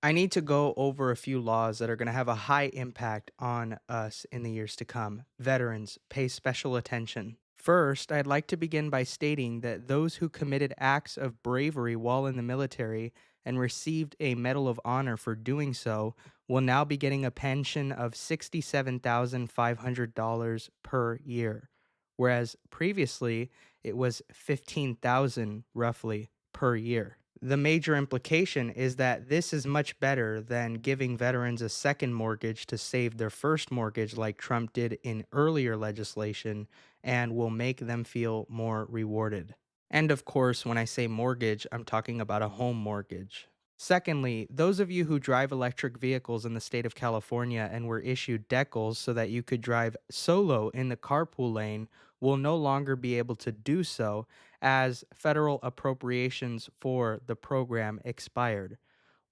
I need to go over a few laws that are going to have a high impact on us in the years to come. Veterans, pay special attention. First, I'd like to begin by stating that those who committed acts of bravery while in the military and received a Medal of Honor for doing so will now be getting a pension of $67,500 per year, whereas previously it was 15,000 roughly per year. The major implication is that this is much better than giving veterans a second mortgage to save their first mortgage, like Trump did in earlier legislation, and will make them feel more rewarded. And of course, when I say mortgage, I'm talking about a home mortgage. Secondly, those of you who drive electric vehicles in the state of California and were issued decals so that you could drive solo in the carpool lane will no longer be able to do so as federal appropriations for the program expired.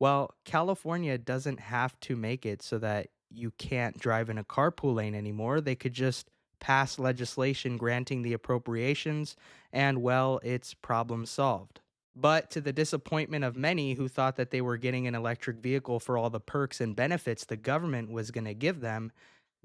Well, California doesn't have to make it so that you can't drive in a carpool lane anymore. They could just pass legislation granting the appropriations, and well, it's problem solved. But to the disappointment of many who thought that they were getting an electric vehicle for all the perks and benefits the government was going to give them,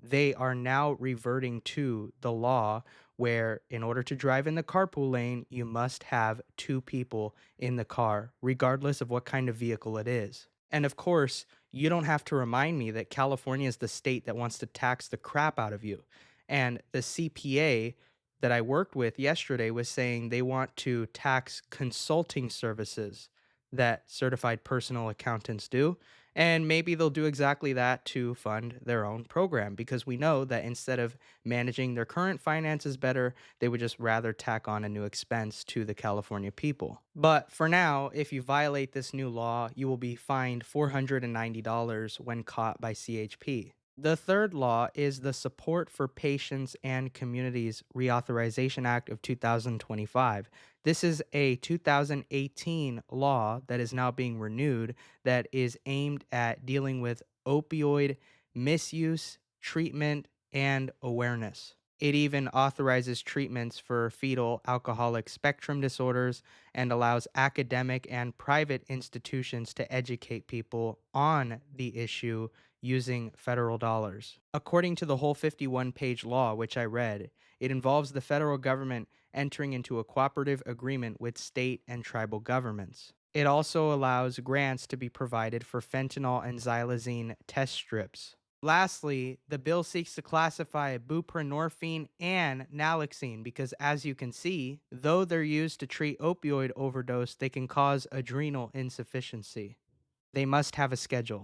they are now reverting to the law where, in order to drive in the carpool lane, you must have two people in the car, regardless of what kind of vehicle it is. And of course, you don't have to remind me that California is the state that wants to tax the crap out of you. And the CPA that I worked with yesterday was saying they want to tax consulting services that certified personal accountants do. And maybe they'll do exactly that to fund their own program because we know that instead of managing their current finances better, they would just rather tack on a new expense to the California people. But for now, if you violate this new law, you will be fined $490 when caught by CHP. The third law is the Support for Patients and Communities Reauthorization Act of 2025. This is a 2018 law that is now being renewed that is aimed at dealing with opioid misuse, treatment, and awareness. It even authorizes treatments for fetal alcoholic spectrum disorders and allows academic and private institutions to educate people on the issue using federal dollars. According to the whole 51-page law, which I read, it involves the federal government entering into a cooperative agreement with state and tribal governments. It also allows grants to be provided for fentanyl and xylazine test strips. Lastly, the bill seeks to classify buprenorphine and naloxone because, as you can see, though they're used to treat opioid overdose, they can cause adrenal insufficiency. They must have a schedule.